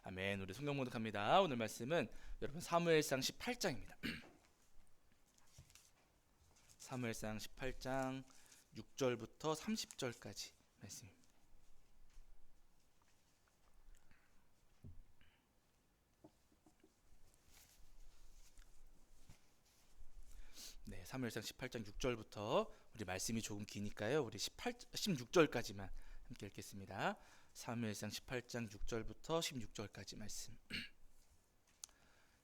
아멘. 우리 성경 봉독합니다. 오늘 말씀은 여러분 사무엘상 18장입니다. 사무엘상 18장 6절부터 30절까지 말씀입니다. 네, 사무엘상 18장 6절부터 우리 말씀이 조금 기니까요. 우리 16절까지만 함께 읽겠습니다. 사무엘상 18장 6절부터 16절까지 말씀.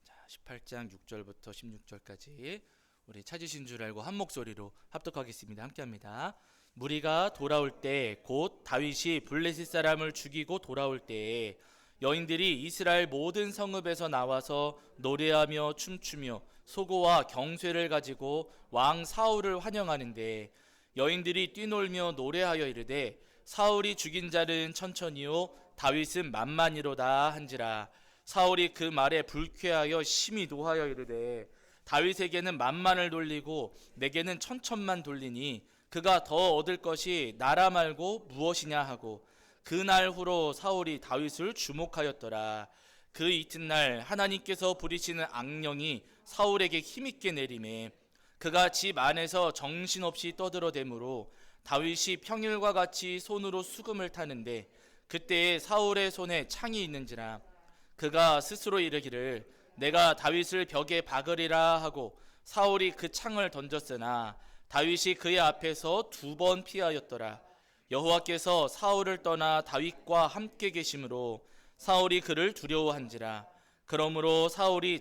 자, 18장 6절부터 16절까지 우리 찾으신 줄 알고 한 목소리로 합독하겠습니다. 함께합니다. 무리가 돌아올 때 곧 다윗이 블레셋 사람을 죽이고 돌아올 때에 여인들이 이스라엘 모든 성읍에서 나와서 노래하며 춤추며 소고와 경쇠를 가지고 왕 사울을 환영하는데 여인들이 뛰놀며 노래하여 이르되 사울이 죽인 자는 천천히요 다윗은 만만히로다 한지라. 사울이 그 말에 불쾌하여 심히 노하여 이르되 다윗에게는 만만을 돌리고 내게는 천천만 돌리니 그가 더 얻을 것이 나라 말고 무엇이냐 하고 그날 후로 사울이 다윗을 주목하였더라. 그 이튿날 하나님께서 부리시는 악령이 사울에게 힘있게 내리매 그가 집 안에서 정신없이 떠들어대므로 다윗이 평일과 같이 손으로 수금을 타는데 그때에 사울의 손에 창이 있는지라. 그가 스스로 이르기를 내가 다윗을 벽에 박으리라 하고 사울이 그 창을 던졌으나 다윗이 그의 앞에서 2번 피하였더라. 여호와께서 사울을 떠나 다윗과 함께 계심으로 사울이 그를 두려워한지라. 그러므로 사울이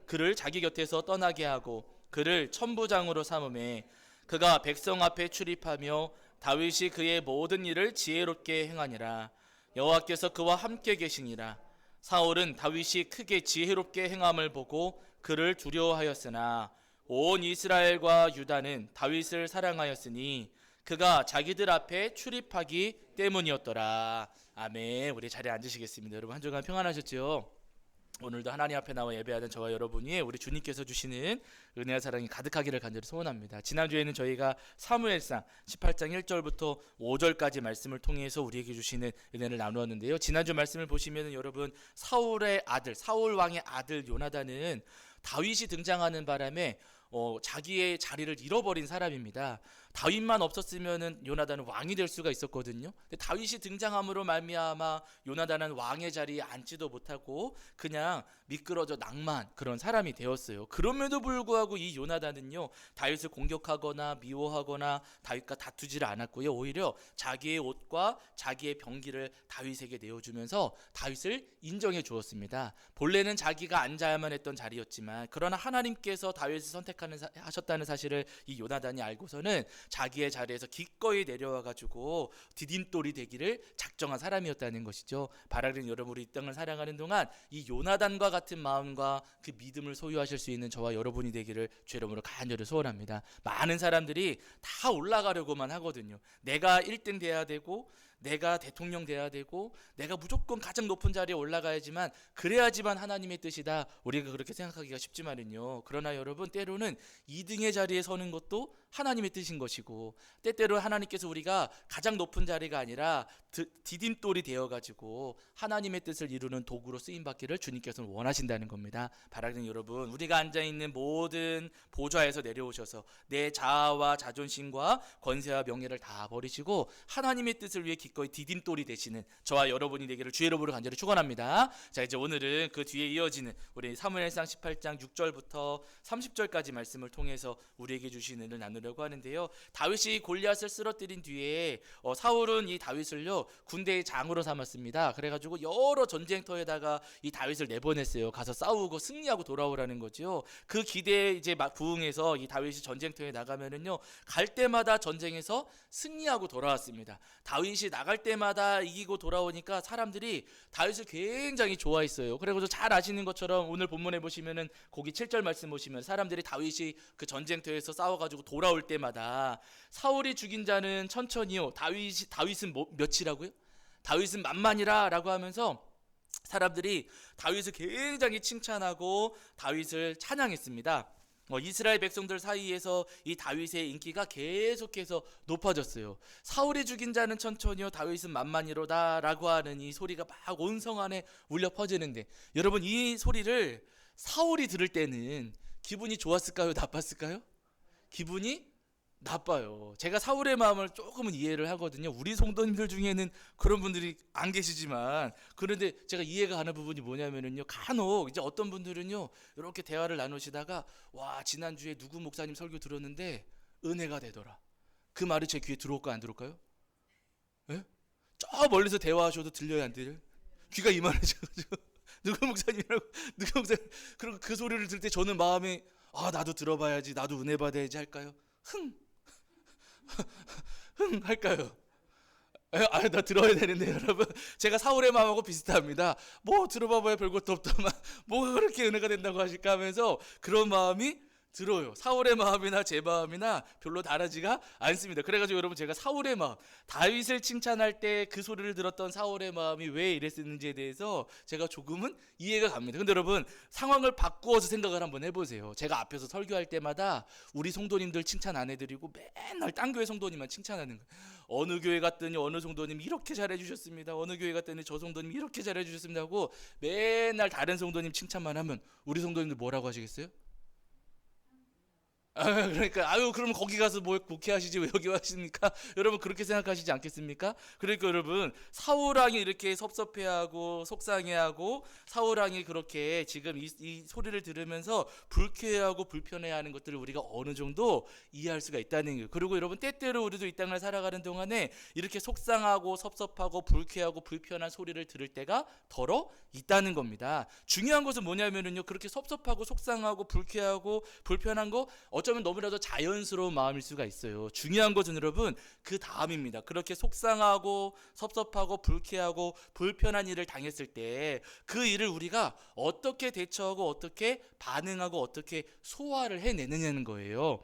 그를 자기 곁에서 떠나게 하고 그를 천부장으로 삼음에 그가 백성 앞에 출입하며 다윗이 그의 모든 일을 지혜롭게 행하니라. 여호와께서 그와 함께 계시니라. 사울은 다윗이 크게 지혜롭게 행함을 보고 그를 두려워하였으나 온 이스라엘과 유다는 다윗을 사랑하였으니 그가 자기들 앞에 출입하기 때문이었더라. 아멘. 우리 자리에 앉으시겠습니다. 여러분 한 주간 평안하셨죠? 오늘도 하나님 앞에 나와 예배하는 저와 여러분이 우리 주님께서 주시는 은혜와 사랑이 가득하기를 간절히 소원합니다. 지난주에는 저희가 사무엘상 18장 1절부터 5절까지 말씀을 통해서 우리에게 주시는 은혜를 나누었는데요. 지난주 말씀을 보시면 여러분 사울 왕의 아들 요나단은 다윗이 등장하는 바람에 자기의 자리를 잃어버린 사람입니다. 다윗만 없었으면 요나단은 왕이 될 수가 있었거든요. 근데 다윗이 등장함으로 말미암아 요나단은 왕의 자리에 앉지도 못하고 그냥 미끄러져 낭만 그런 사람이 되었어요. 그럼에도 불구하고 이 요나단은요 다윗을 공격하거나 미워하거나 다윗과 다투지를 않았고요. 오히려 자기의 옷과 자기의 병기를 다윗에게 내어주면서 다윗을 인정해 주었습니다. 본래는 자기가 앉아야만 했던 자리였지만 그러나 하나님께서 다윗을 하셨다는 사실을 이 요나단이 알고서는 자기의 자리에서 기꺼이 내려와 가지고 디딤돌이 되기를 작정한 사람이었다는 것이죠. 바라는 여러분, 우리 이 땅을 살아가는 동안 이 요나단과 같은 마음과 그 믿음을 소유하실 수 있는 저와 여러분이 되기를 주 이름으로 간절히 소원합니다. 많은 사람들이 다 올라가려고만 하거든요. 내가 1등 돼야 되고 내가 대통령 돼야 되고 내가 무조건 가장 높은 자리에 올라가야지만 그래야지만 하나님의 뜻이다. 우리가 그렇게 생각하기가 쉽지만은요. 그러나 여러분 때로는 2등의 자리에 서는 것도 하나님의 뜻인 것이고 때때로 하나님께서 우리가 가장 높은 자리가 아니라 디딤돌이 되어가지고 하나님의 뜻을 이루는 도구로 쓰임받기를 주님께서는 원하신다는 겁니다. 바라는 여러분, 우리가 앉아있는 모든 보좌에서 내려오셔서 내 자아와 자존심과 권세와 명예를 다 버리시고 하나님의 뜻을 위해 기꺼이 디딤돌이 되시는 저와 여러분이 되기를 주의 이름으로 간절히 축원합니다. 자, 이제 오늘은 그 뒤에 이어지는 우리 사무엘상 18장 6절부터 30절까지 말씀을 통해서 우리에게 주신 은혜를 나누려고 하는데요. 다윗이 골리앗을 쓰러뜨린 뒤에 사울은 이 다윗을요 군대의 장으로 삼았습니다. 그래가지고 여러 전쟁터에다가 이 다윗을 내보냈어요. 가서 싸우고 승리하고 돌아오라는 거죠. 그 기대에 이제 부응해서 이 다윗이 전쟁터에 나가면은요 갈 때마다 전쟁에서 승리하고 돌아왔습니다. 다윗이 나갈 때마다 이기고 돌아오니까 사람들이 다윗을 굉장히 좋아했어요. 그리고 잘 아시는 것처럼 오늘 본문에 보시면은 거기 7절 말씀 보시면 사람들이 다윗이 그 전쟁터에서 싸워가지고 돌아올 때마다 사울이 죽인 자는 천천히요 다윗은 몇이라고요? 다윗은 만만이라 라고 하면서 사람들이 다윗을 굉장히 칭찬하고 다윗을 찬양했습니다. 이스라엘 백성들 사이에서 이 다윗의 인기가 계속해서 높아졌어요. 사울이 죽인 자는 천천히요 다윗은 만만이로다라고 하는 이 소리가 막 온 성 안에 울려 퍼지는데, 여러분 이 소리를 사울이 들을 때는 기분이 좋았을까요? 나빴을까요? 기분이 나빠요. 제가 사울의 마음을 조금은 이해를 하거든요. 우리 성도님들 중에는 그런 분들이 안 계시지만, 그런데 제가 이해가 가는 부분이 뭐냐면은요, 간혹 이제 어떤 분들은요 이렇게 대화를 나누시다가, 와 지난주에 누구 목사님 설교 들었는데 은혜가 되더라, 그 말이 제 귀에 들어올까 안 들어올까요? 예? 저 멀리서 대화하셔도 들려요 안 들려요? 귀가 이만해져가지고 누구 목사님이라고, 누구 목사님, 그리고 그 소리를 들을 때 저는 마음에, 아 나도 들어봐야지, 나도 은혜 받아야지 할까요? 할까요? 나 들어야 되는데 여러분, 제가 사울의 마음하고 비슷합니다. 뭐 들어봐봐야 별것도 없더만 뭐가 그렇게 은혜가 된다고 하실까 하면서 그런 마음이 들어요. 사울의 마음이나 제 마음이나 별로 다르지가 않습니다. 그래가지고 여러분, 제가 사울의 마음, 다윗을 칭찬할 때 그 소리를 들었던 사울의 마음이 왜 이랬었는지에 대해서 제가 조금은 이해가 갑니다. 근데 여러분, 상황을 바꾸어서 생각을 한번 해보세요. 제가 앞에서 설교할 때마다 우리 성도님들 칭찬 안 해드리고 맨날 딴 교회 성도님만 칭찬하는 거예요. 어느 교회 갔더니 어느 성도님 이렇게 잘해주셨습니다, 어느 교회 갔더니 저 성도님 이렇게 잘해주셨습니다 하고 맨날 다른 성도님 칭찬만 하면 우리 성도님들 뭐라고 하시겠어요? 그러니까 아유 그러면 거기 가서 뭐 국회하시지 왜 여기 하십니까? 여러분 그렇게 생각하시지 않겠습니까? 그러니까 여러분, 사울왕이 이렇게 섭섭해하고 속상해하고 사울왕이 그렇게 지금 이 소리를 들으면서 불쾌해하고 불편해하는 것들을 우리가 어느 정도 이해할 수가 있다는 거예요. 그리고 여러분, 때때로 우리도 이 땅을 살아가는 동안에 이렇게 속상하고 섭섭하고 불쾌하고 불편한 소리를 들을 때가 더러 있다는 겁니다. 중요한 것은 뭐냐면은요, 그렇게 섭섭하고 속상하고 불쾌하고 불편한 거 어쩌면 너무나도 자연스러운 마음일 수가 있어요. 중요한 것은 여러분 그 다음입니다. 그렇게 속상하고 섭섭하고 불쾌하고 불편한 일을 당했을 때 그 일을 우리가 어떻게 대처하고 어떻게 반응하고 어떻게 소화를 해내느냐는 거예요.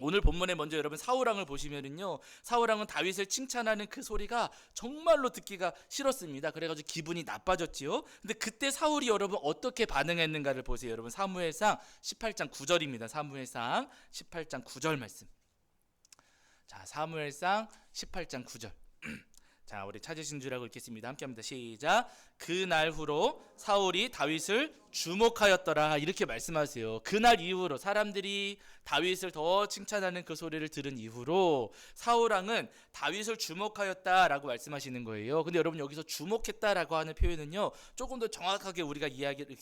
오늘 본문에 먼저 여러분 사울왕을 보시면은요, 사울왕은 다윗을 칭찬하는 그 소리가 정말로 듣기가 싫었습니다. 그래가지고 기분이 나빠졌지요. 근데 그때 사울이 여러분 어떻게 반응했는가를 보세요. 여러분 사무엘상 18장 9절입니다. 사무엘상 18장 9절 말씀. 자, 사무엘상 18장 9절. 자, 우리 찾으신 줄 알고 읽겠습니다. 함께합니다. 시작. 그날 후로 사울이 다윗을 주목하였더라, 이렇게 말씀하세요. 그날 이후로 사람들이 다윗을 더 칭찬하는 그 소리를 들은 이후로 사울왕은 다윗을 주목하였다라고 말씀하시는 거예요. 근데 여러분 여기서 주목했다라고 하는 표현은요, 조금 더 정확하게 우리가 이야기를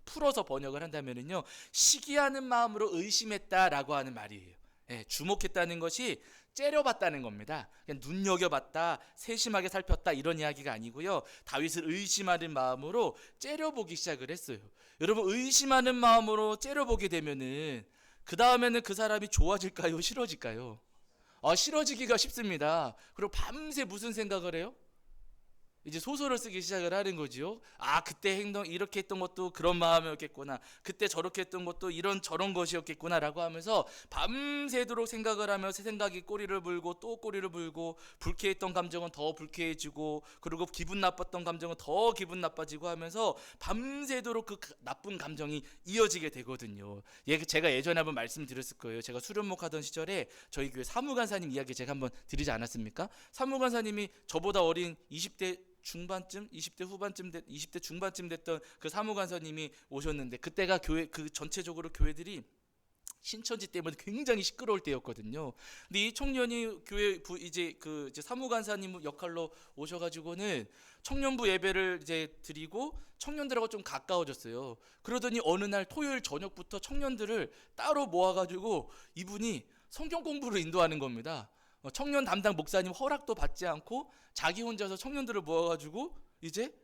풀어서 번역을 한다면은요, 시기하는 마음으로 의심했다라고 하는 말이에요. 주목했다는 것이 째려봤다는 겁니다. 그냥 눈여겨봤다, 세심하게 살폈다, 이런 이야기가 아니고요, 다윗을 의심하는 마음으로 째려보기 시작을 했어요. 여러분, 의심하는 마음으로 째려보게 되면은 그 다음에는 그 사람이 좋아질까요? 싫어질까요? 싫어지기가 쉽습니다. 그리고 밤새 무슨 생각을 해요? 이제 소설을 쓰기 시작을 하는 거지요. 그때 행동 이렇게 했던 것도 그런 마음이었겠구나, 그때 저렇게 했던 것도 이런 저런 것이었겠구나 라고 하면서 밤새도록 생각을 하며 새 생각이 꼬리를 물고 또 꼬리를 물고, 불쾌했던 감정은 더 불쾌해지고, 그리고 기분 나빴던 감정은 더 기분 나빠지고 하면서 밤새도록 그 나쁜 감정이 이어지게 되거든요. 제가 예전에 한번 말씀드렸을 거예요. 제가 수련목하던 시절에 저희 교회 사무간사님 이야기 제가 한번 드리지 않았습니까? 사무간사님이 저보다 어린 20대 중반쯤, 20대 후반쯤, 20대 중반쯤 됐던 그 사무관사님이 오셨는데, 그때가 교회 그 전체적으로 교회들이 신천지 때문에 굉장히 시끄러울 때였거든요. 근데 이 청년이 교회 이제 사무관사님 역할로 오셔가지고는 청년부 예배를 이제 드리고 청년들하고 좀 가까워졌어요. 그러더니 어느 날 토요일 저녁부터 청년들을 따로 모아가지고 이분이 성경 공부를 인도하는 겁니다. 청년 담당 목사님 허락도 받지 않고 자기 혼자서 청년들을 모아가지고 이제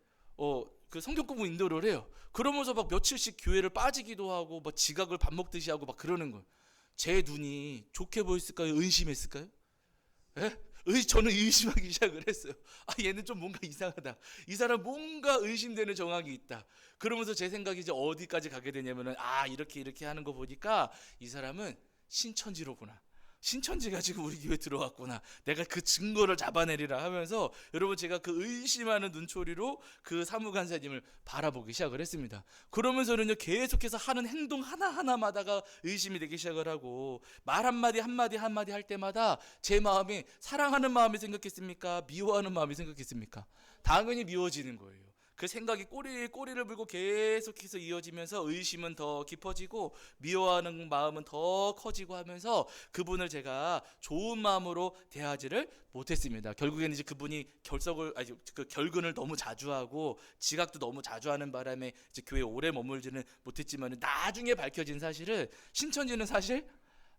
그 성경 공부 인도를 해요. 그러면서 막 며칠씩 교회를 빠지기도 하고 막 지각을 밥 먹듯이 하고 막 그러는 거예요. 제 눈이 좋게 보였을까요? 의심했을까요? 저는 의심하기 시작을 했어요. 얘는 좀 뭔가 이상하다, 이 사람 뭔가 의심되는 정황이 있다. 그러면서 제 생각이 이제 어디까지 가게 되냐면은, 이렇게 하는 거 보니까 이 사람은 신천지로구나, 신천지가 지금 우리 교회 들어왔구나. 내가 그 증거를 잡아내리라 하면서 여러분 제가 그 의심하는 눈초리로 그 사무간사님을 바라보기 시작을 했습니다. 그러면서는요 계속해서 하는 행동 하나하나마다가 의심이 되기 시작을 하고 말 한마디 한마디 한마디 할 때마다 제 마음이 사랑하는 마음이 생각했습니까? 미워하는 마음이 생각했습니까? 당연히 미워지는 거예요. 그 생각이 꼬리를 물고 계속해서 이어지면서 의심은 더 깊어지고 미워하는 마음은 더 커지고 하면서 그분을 제가 좋은 마음으로 대하지를 못했습니다. 결국에는 이제 그분이 결근을 너무 자주 하고 지각도 너무 자주 하는 바람에 이제 교회에 오래 머물지는 못했지만 나중에 밝혀진 사실은 신천지는 사실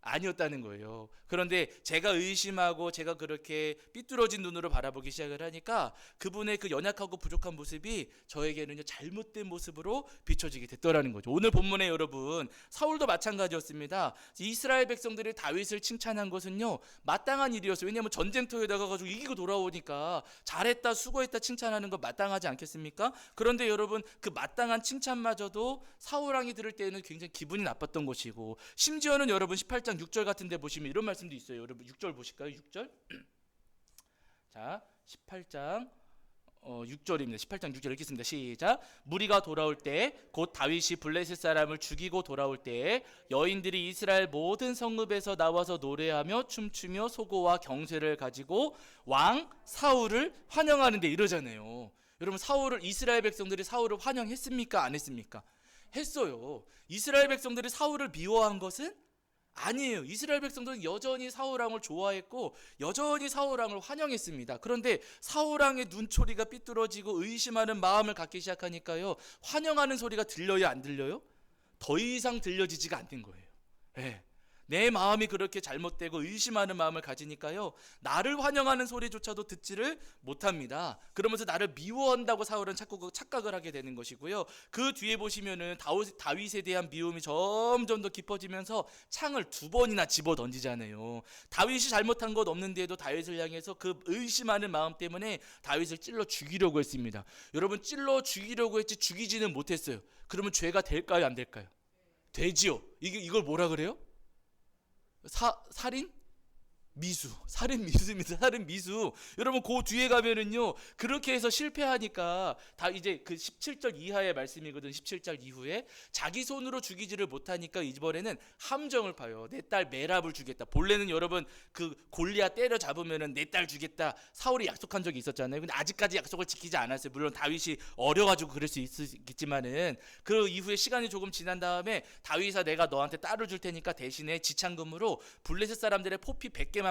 아니었다는 거예요. 그런데 제가 의심하고 제가 그렇게 삐뚤어진 눈으로 바라보기 시작을 하니까 그분의 그 연약하고 부족한 모습이 저에게는요 잘못된 모습으로 비춰지게 됐더라는 거죠. 오늘 본문에 여러분 사울도 마찬가지였습니다. 이스라엘 백성들이 다윗을 칭찬한 것은요 마땅한 일이었어요. 왜냐하면 전쟁터에 나가가지고 이기고 돌아오니까 잘했다 수고했다 칭찬하는 거 마땅하지 않겠습니까? 그런데 여러분 그 마땅한 칭찬마저도 사울 왕이 들을 때는 굉장히 기분이 나빴던 것이고 심지어는 여러분 18장 6절 같은 데 보시면 이런 말씀도 있어요. 여러분 6절 보실까요? 6절. 자, 18장 6절입니다. 18장 6절 읽겠습니다. 시작. 무리가 돌아올 때 곧 다윗이 블레셋 사람을 죽이고 돌아올 때 여인들이 이스라엘 모든 성읍에서 나와서 노래하며 춤추며 소고와 경쇠를 가지고 왕 사울을 환영하는데 이러잖아요. 여러분 이스라엘 백성들이 사울을 환영했습니까? 안 했습니까? 했어요. 이스라엘 백성들이 사울을 미워한 것은 아니에요. 이스라엘 백성들은 여전히 사울왕을 좋아했고 여전히 사울왕을 환영했습니다. 그런데 사울왕의 눈초리가 삐뚤어지고 의심하는 마음을 갖기 시작하니까요 환영하는 소리가 들려요 안 들려요? 더 이상 들려지지가 않는 거예요. 네. 내 마음이 그렇게 잘못되고 의심하는 마음을 가지니까요 나를 환영하는 소리조차도 듣지를 못합니다. 그러면서 나를 미워한다고 사울은 자꾸 착각을 하게 되는 것이고요. 그 뒤에 보시면은 다윗에 대한 미움이 점점 더 깊어지면서 창을 2번이나 집어 던지잖아요. 다윗이 잘못한 것 없는데도 다윗을 향해서 그 의심하는 마음 때문에 다윗을 찔러 죽이려고 했습니다. 여러분 찔러 죽이려고 했지 죽이지는 못했어요. 그러면 죄가 될까요 안 될까요? 되지요. 이걸 뭐라 그래요? 살인 미수입니다. 살인 미수. 여러분 그 뒤에 가면은요 그렇게 해서 실패하니까 다 이제 그 17절 이하의 말씀이거든. 17절 이후에 자기 손으로 죽이지를 못하니까 이번에는 함정을 파요. 내 딸 메랍을 주겠다. 본래는 여러분 그 골리앗 때려 잡으면은 내 딸 주겠다 사울이 약속한 적이 있었잖아요. 근데 아직까지 약속을 지키지 않았어요. 물론 다윗이 어려가지고 그럴 수 있겠지만은 그 이후에 시간이 조금 지난 다음에 다윗아 내가 너한테 딸을 줄 테니까 대신에 지참금으로 블레셋 사람들의 포피 100개만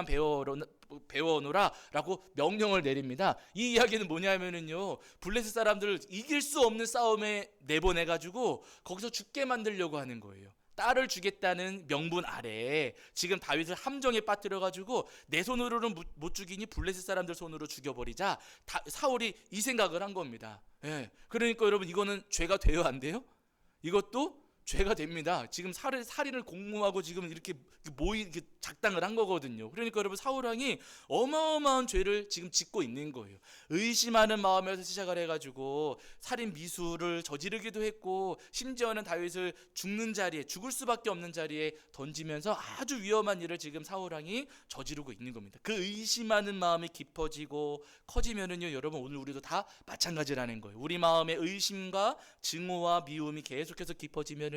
배워놓으라 라고 명령을 내립니다. 이 이야기는 뭐냐면은요 블레셋 사람들을 이길 수 없는 싸움에 내보내가지고 거기서 죽게 만들려고 하는 거예요. 딸을 주겠다는 명분 아래 지금 다윗을 함정에 빠뜨려가지고 내 손으로는 못 죽이니 블레셋 사람들 손으로 죽여버리자 사울이 이 생각을 한 겁니다. 예. 그러니까 여러분 이거는 죄가 돼요 안 돼요? 이것도 죄가 됩니다. 지금 살인을 공모하고 지금 이렇게 작당을 한 거거든요. 그러니까 여러분 사울왕이 어마어마한 죄를 지금 짓고 있는 거예요. 의심하는 마음에서 시작을 해가지고 살인 미수를 저지르기도 했고 심지어는 다윗을 죽을 수밖에 없는 자리에 던지면서 아주 위험한 일을 지금 사울왕이 저지르고 있는 겁니다. 그 의심하는 마음이 깊어지고 커지면은요 여러분 오늘 우리도 다 마찬가지라는 거예요. 우리 마음의 의심과 증오와 미움이 계속해서 깊어지면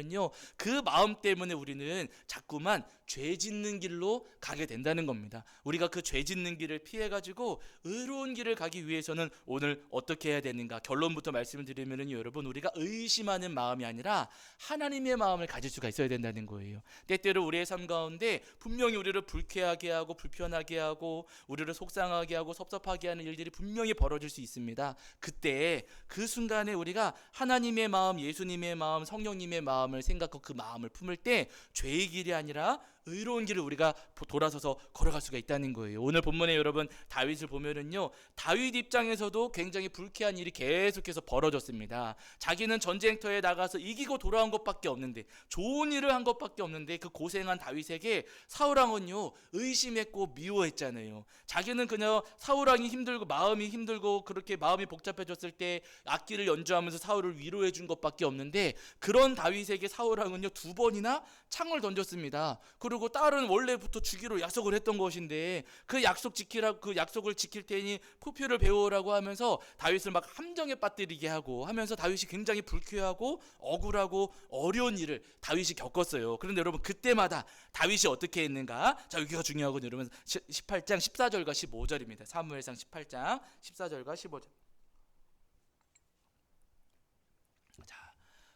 그 마음 때문에 우리는 자꾸만 죄 짓는 길로 가게 된다는 겁니다. 우리가 그 죄 짓는 길을 피해가지고 의로운 길을 가기 위해서는 오늘 어떻게 해야 되는가 결론부터 말씀을 드리면 여러분 우리가 의심하는 마음이 아니라 하나님의 마음을 가질 수가 있어야 된다는 거예요. 때때로 우리의 삶 가운데 분명히 우리를 불쾌하게 하고 불편하게 하고 우리를 속상하게 하고 섭섭하게 하는 일들이 분명히 벌어질 수 있습니다. 그때 그 순간에 우리가 하나님의 마음, 예수님의 마음, 성령님의 마음을 생각하고 그 마음을 품을 때 죄의 길이 아니라 의로운 길을 우리가 돌아서서 걸어갈 수가 있다는 거예요. 오늘 본문에 여러분 다윗을 보면은요 다윗 입장에서도 굉장히 불쾌한 일이 계속해서 벌어졌습니다. 자기는 전쟁터에 나가서 이기고 돌아온 것밖에 없는데 좋은 일을 한 것밖에 없는데 그 고생한 다윗에게 사울왕은요 의심했고 미워했잖아요. 자기는 그냥 사울왕이 힘들고 마음이 힘들고 그렇게 마음이 복잡해졌을 때 악기를 연주하면서 사울을 위로해 준 것밖에 없는데 그런 다윗에게 사울왕은요 2번이나 창을 던졌습니다. 그리고 그리고 딸은 원래부터 주기로 약속을 했던 것인데 그 약속을 지킬 테니 포표를 배우라고 하면서 다윗을 막 함정에 빠뜨리게 하고 하면서 다윗이 굉장히 불쾌하고 억울하고 어려운 일을 다윗이 겪었어요. 그런데 여러분 그때마다 다윗이 어떻게 했는가? 자, 여기가 중요하거든요. 여러분 18장 14절과 15절입니다. 사무엘상 18장 14절과 15절.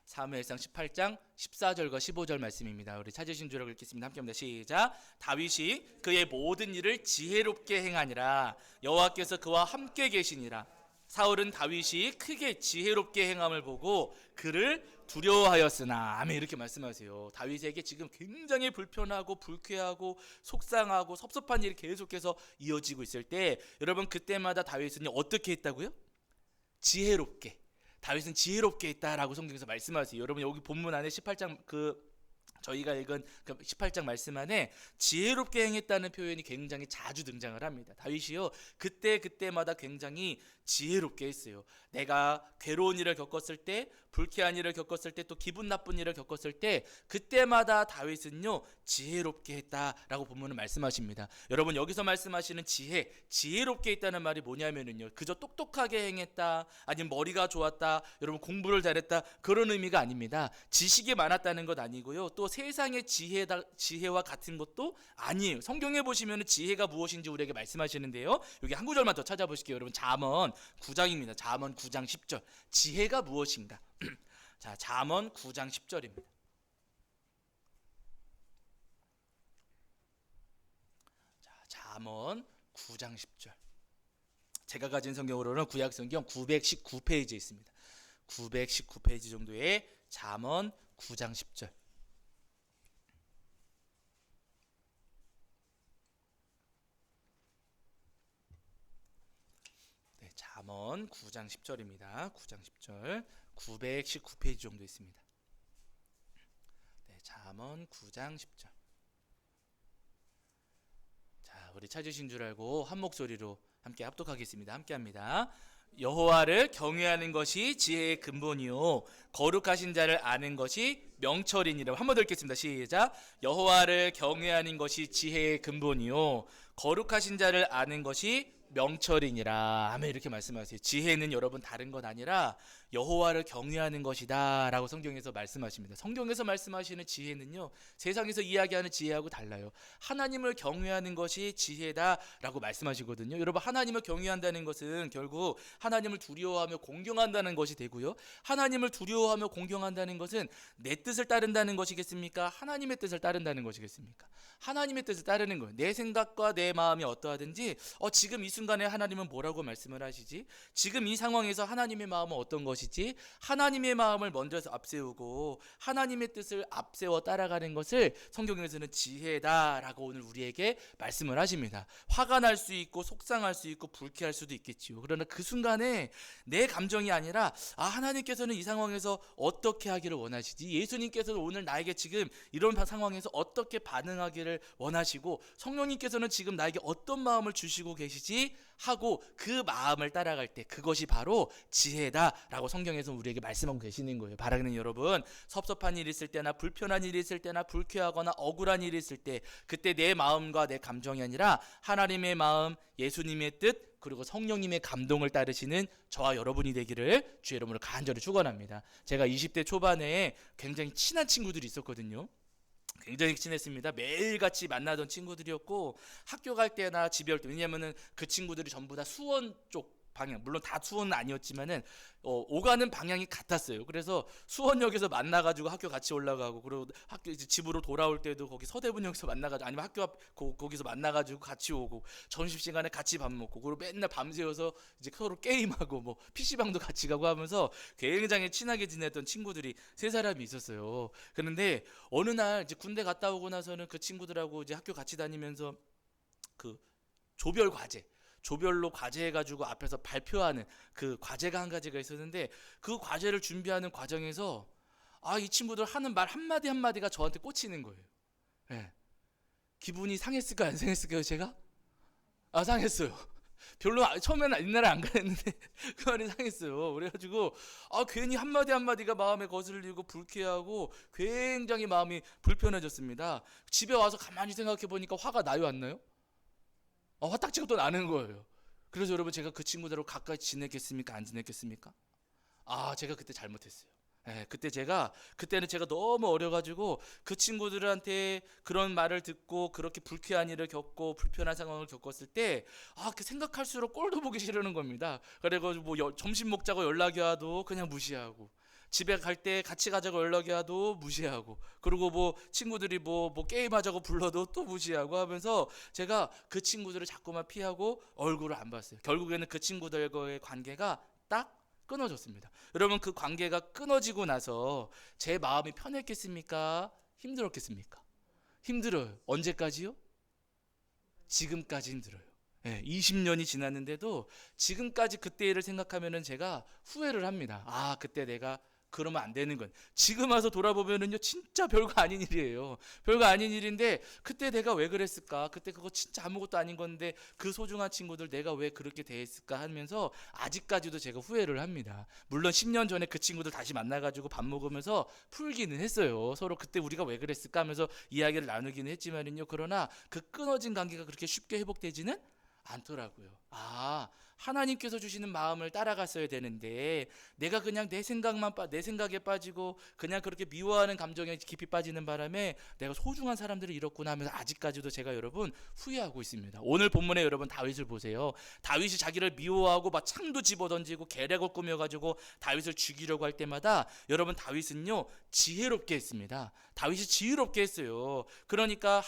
사무엘상 18장 14절과 15절 말씀입니다. 우리 찾으신 줄 알고 읽겠습니다. 함께합니다. 시작. 다윗이 그의 모든 일을 지혜롭게 행하니라. 여호와께서 그와 함께 계시니라. 사울은 다윗이 크게 지혜롭게 행함을 보고 그를 두려워하였으나. 아멘. 이렇게 말씀하세요. 다윗에게 지금 굉장히 불편하고 불쾌하고 속상하고 섭섭한 일이 계속해서 이어지고 있을 때 여러분 그때마다 다윗은 어떻게 했다고요? 지혜롭게. 다윗은 지혜롭게 했다라고 성경에서 말씀하세요. 여러분 여기 본문 안에 18장 저희가 읽은 그 18장 말씀 안에 지혜롭게 행했다는 표현이 굉장히 자주 등장을 합니다. 다윗이요 그때마다 굉장히 지혜롭게 했어요. 내가 괴로운 일을 겪었을 때, 불쾌한 일을 겪었을 때, 또 기분 나쁜 일을 겪었을 때 그때마다 다윗은요 지혜롭게 했다라고 본문은 말씀하십니다. 여러분 여기서 말씀하시는 지혜롭게 했다는 말이 뭐냐면은요 그저 똑똑하게 행했다, 아니면 머리가 좋았다, 여러분 공부를 잘했다, 그런 의미가 아닙니다. 지식이 많았다는 것 아니고요, 또 세상의 지혜와 같은 것도 아니에요. 성경에 보시면 지혜가 무엇인지 우리에게 말씀하시는데요, 여기 한 구절만 더 찾아보실게요. 여러분 잠언 9장입니다. 잠언 9장 10절. 지혜가 무엇인가? 자, 잠언 9장 10절입니다. 자, 잠언 9장 10절. 제가 가진 성경으로는 구약 성경 919페이지에 있습니다. 919페이지 정도의 잠언 9장 10절. 잠언 9장 10절입니다. 9장 10절 919페이지 정도 있습니다. 네, 잠언 9장 10절. 자, 우리 찾으신 줄 알고 한 목소리로 함께 합독하겠습니다. 함께합니다. 여호와를 경외하는 것이 지혜의 근본이요 거룩하신 자를 아는 것이 명철이니라. 한 번 더 읽겠습니다. 시작. 여호와를 경외하는 것이 지혜의 근본이요 거룩하신 자를 아는 것이 명철이니라. 아멘. 이렇게 말씀하세요. 지혜는 여러분 다른 것 아니라 여호와를 경외하는 것이다 라고 성경에서 말씀하십니다. 성경에서 말씀하시는 지혜는요 세상에서 이야기하는 지혜하고 달라요. 하나님을 경외하는 것이 지혜다 라고 말씀하시거든요. 여러분 하나님을 경외한다는 것은 결국 하나님을 두려워하며 공경한다는 것이 되고요, 하나님을 두려워하며 공경한다는 것은 내 뜻을 따른다는 것이겠습니까? 하나님의 뜻을 따른다는 것이겠습니까? 하나님의 뜻을 따르는 거예요. 내 생각과 내 마음이 어떠하든지 지금 이 순간에 하나님은 뭐라고 말씀을 하시지? 지금 이 상황에서 하나님의 마음은 어떤 것이지? 하나님의 마음을 먼저 앞세우고 하나님의 뜻을 앞세워 따라가는 것을 성경에서는 지혜다라고 오늘 우리에게 말씀을 하십니다. 화가 날 수 있고 속상할 수 있고 불쾌할 수도 있겠지요. 그러나 그 순간에 내 감정이 아니라 하나님께서는 이 상황에서 어떻게 하기를 원하시지? 예수님께서는 오늘 나에게 지금 이런 상황에서 어떻게 반응하기를 원하시고 성령님께서는 지금 나에게 어떤 마음을 주시고 계시지? 하고 그 마음을 따라갈 때 그것이 바로 지혜다라고 성경에서 우리에게 말씀하고 계시는 거예요. 바라는 여러분, 섭섭한 일이 있을 때나 불편한 일이 있을 때나 불쾌하거나 억울한 일이 있을 때 그때 내 마음과 내 감정이 아니라 하나님의 마음, 예수님의 뜻, 그리고 성령님의 감동을 따르시는 저와 여러분이 되기를 주의 이름으로 간절히 축원합니다. 제가 20대 초반에 굉장히 친한 친구들이 있었거든요. 굉장히 친했습니다. 매일같이 만나던 친구들이었고 학교 갈 때나 집에 올 때, 왜냐면은 그 친구들이 전부 다 수원 쪽 방향, 물론 다 수원은 아니었지만은 오가는 방향이 같았어요. 그래서 수원역에서 만나가지고 학교 같이 올라가고, 그리고 학교 이제 집으로 돌아올 때도 거기 서대문역에서 만나가지고, 아니면 학교 앞 거기서 만나가지고 같이 오고, 점심시간에 같이 밥 먹고, 그리고 맨날 밤새워서 이제 서로 게임하고 뭐 PC방도 같이 가고 하면서 굉장히 친하게 지냈던 친구들이 세 사람이 있었어요. 그런데 어느 날 이제 군대 갔다 오고 나서는 그 친구들하고 이제 학교 같이 다니면서 그 조별로 과제 해가지고 앞에서 발표하는 그 과제가 한 가지가 있었는데, 그 과제를 준비하는 과정에서 이 친구들 하는 말 한마디 한마디가 저한테 꽂히는 거예요. 네. 기분이 상했을까요? 안 상했을까요? 제가? 상했어요. 별로 처음에는 옛날에 안 그랬는데 그 말이 상했어요. 그래가지고 괜히 한마디 한마디가 마음에 거슬리고 불쾌하고 굉장히 마음이 불편해졌습니다. 집에 와서 가만히 생각해 보니까 화가 나요, 안 나요? 화딱지가 또 나는 거예요. 그래서 여러분, 제가 그 친구들하고 가까이 지냈겠습니까? 안 지냈겠습니까? 제가 그때 잘못했어요. 그때는 제가 너무 어려가지고 그 친구들한테 그런 말을 듣고 그렇게 불쾌한 일을 겪고 불편한 상황을 겪었을 때 그 생각할수록 꼴도 보기 싫은 겁니다. 그래가지고 뭐 점심 먹자고 연락이 와도 그냥 무시하고, 집에 갈 때 같이 가자고 연락이 와도 무시하고, 그리고 뭐 친구들이 뭐 게임하자고 불러도 또 무시하고 하면서 제가 그 친구들을 자꾸만 피하고 얼굴을 안 봤어요. 결국에는 그 친구들과의 관계가 딱 끊어졌습니다. 여러분, 그 관계가 끊어지고 나서 제 마음이 편했겠습니까? 힘들었겠습니까? 힘들어요. 언제까지요? 지금까지 힘들어요. 20년이 지났는데도 지금까지 그때 일을 생각하면은 제가 후회를 합니다. 그때 내가 그러면 안 되는 건, 지금 와서 돌아보면은요 진짜 별거 아닌 일이에요. 별거 아닌 일인데 그때 내가 왜 그랬을까? 그때 그거 진짜 아무것도 아닌 건데 그 소중한 친구들 내가 왜 그렇게 대했을까 하면서 아직까지도 제가 후회를 합니다. 물론 10년 전에 그 친구들 다시 만나가지고 밥 먹으면서 풀기는 했어요. 서로 그때 우리가 왜 그랬을까 하면서 이야기를 나누기는 했지만은요, 그러나 그 끊어진 관계가 그렇게 쉽게 회복되지는 않더라고요. 하나님께서 주시는 마음을 따라갔어야 되는데 내가 그냥 내 생각에 빠지고 그냥 그렇게 미워하는 감정에 깊이 빠지는 바람에 내가 소중한 사람들을 잃었구나 하면서 아직까지도 제가 여러분 후회하고 있습니다. 오늘 본문에 여러분 다윗을 보세요. 다윗이 자기를 미워하고 막 창도 집어던지고 계략을 꾸며가지고 다윗을 죽이려고 할 때마다 여러분, 다윗은요 지혜롭게 했습니다. 다윗이 지혜롭게 했어요. 그러니까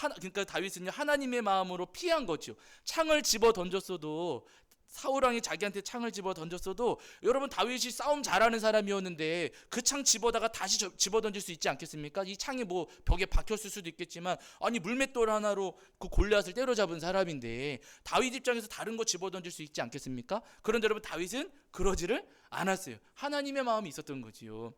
다윗은요 하나님의 마음으로 피한 거죠. 창을 집어 던졌어도, 사울왕이 자기한테 창을 집어 던졌어도 여러분, 다윗이 싸움 잘하는 사람이었는데 그 창 집어다가 다시 집어 던질 수 있지 않겠습니까? 이 창이 뭐 벽에 박혔을 수도 있겠지만 물맷돌 하나로 그 골리앗을 때려잡은 사람인데 다윗 입장에서 다른 거 집어 던질 수 있지 않겠습니까? 그런데 여러분, 다윗은 그러지를 않았어요. 하나님의 마음이 있었던 거지요.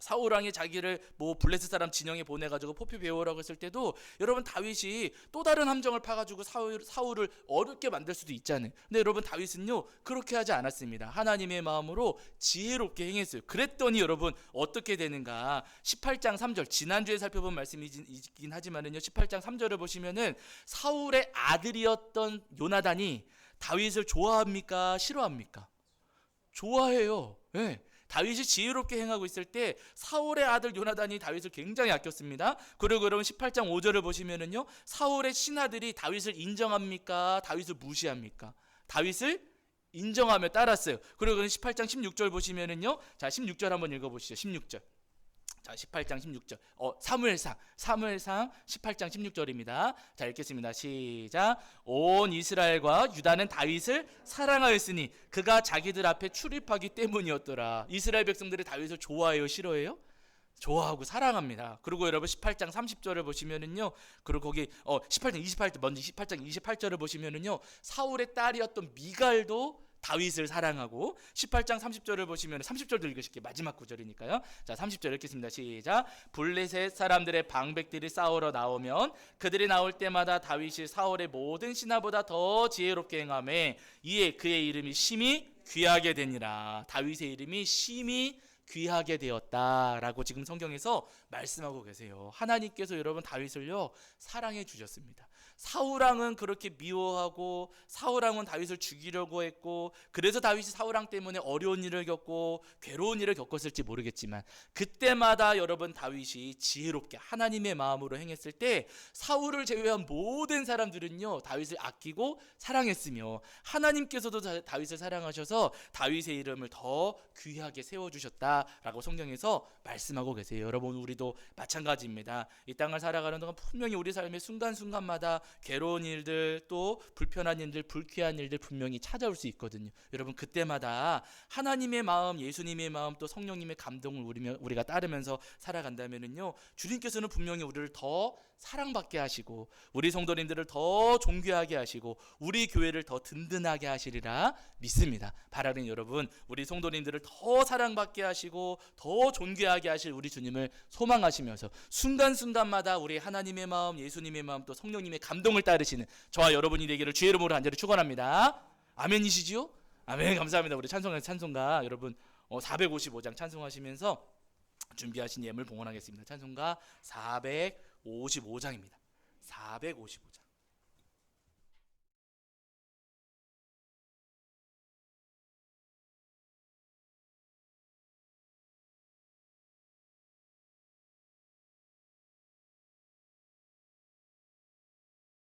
사울왕이 자기를 뭐 블레셋 사람 진영에 보내가지고 포피 배우라고 했을 때도 여러분, 다윗이 또 다른 함정을 파가지고 사울을 어렵게 만들 수도 있잖아요. 근데 여러분, 다윗은요 그렇게 하지 않았습니다. 하나님의 마음으로 지혜롭게 행했어요. 그랬더니 여러분 어떻게 되는가? 18장 3절, 지난주에 살펴본 말씀이긴 하지만은요 18장 3절을 보시면은 사울의 아들이었던 요나단이 다윗을 좋아합니까? 싫어합니까? 좋아해요. 다윗이 지혜롭게 행하고 있을 때 사울의 아들 요나단이 다윗을 굉장히 아꼈습니다. 그리고 여러분 18장 5절을 보시면은요, 사울의 신하들이 다윗을 인정합니까? 다윗을 무시합니까? 다윗을 인정하며 따랐어요. 그리고 18장 16절 보시면은요, 자 16절 한번 읽어보시죠. 16절. 자 18장 16절, 사무엘상 18장 16절입니다. 자 읽겠습니다. 시작. 온 이스라엘과 유다는 다윗을 사랑하였으니 그가 자기들 앞에 출입하기 때문이었더라. 이스라엘 백성들이 다윗을 좋아해요, 싫어해요? 좋아하고 사랑합니다. 그리고 여러분 18장 30절을 보시면은요, 그리고 거기 18장 28절, 먼저 18장 28절을 보시면은요, 사울의 딸이었던 미갈도 다윗을 사랑하고, 18장 30절을 보시면 30절도 읽으실게요. 마지막 구절이니까요. 자 30절 읽겠습니다. 시작. 블레셋 사람들의 방백들이 싸우러 나오면 그들이 나올 때마다 다윗이 사울의 모든 신하보다 더 지혜롭게 행하매 이에 그의 이름이 심히 귀하게 되니라. 다윗의 이름이 심히 귀하게 되었다라고 지금 성경에서 말씀하고 계세요. 하나님께서 여러분 다윗을요 사랑해 주셨습니다. 사울왕은 그렇게 미워하고 사울왕은 다윗을 죽이려고 했고, 그래서 다윗이 사울왕 때문에 어려운 일을 겪고 괴로운 일을 겪었을지 모르겠지만 그때마다 여러분 다윗이 지혜롭게 하나님의 마음으로 행했을 때 사울을 제외한 모든 사람들은요 다윗을 아끼고 사랑했으며 하나님께서도 다윗을 사랑하셔서 다윗의 이름을 더 귀하게 세워주셨다라고 성경에서 말씀하고 계세요. 여러분, 우리도 마찬가지입니다. 이 땅을 살아가는 동안 분명히 우리 삶의 순간순간마다 괴로운 일들, 또 불편한 일들, 불쾌한 일들 분명히 찾아올 수 있거든요. 여러분, 그때마다 하나님의 마음, 예수님의 마음, 또 성령님의 감동을 우리가 따르면서 살아간다면은요, 주님께서는 분명히 우리를 더 사랑받게 하시고 우리 성도님들을 더 존귀하게 하시고 우리 교회를 더 든든하게 하시리라 믿습니다. 바라는 여러분, 우리 성도님들을 더 사랑받게 하시고 더 존귀하게 하실 우리 주님을 소망하시면서 순간순간마다 우리 하나님의 마음, 예수님의 마음, 또 성령님의 감동을 따르시는 저와 여러분이 되기를 주의 이름으로 간절히 축원합니다. 아멘이시지요? 아멘. 감사합니다. 우리 찬송가 여러분 455장 찬송하시면서 준비하신 예물 봉헌하겠습니다. 찬송가 455장입니다. 455장.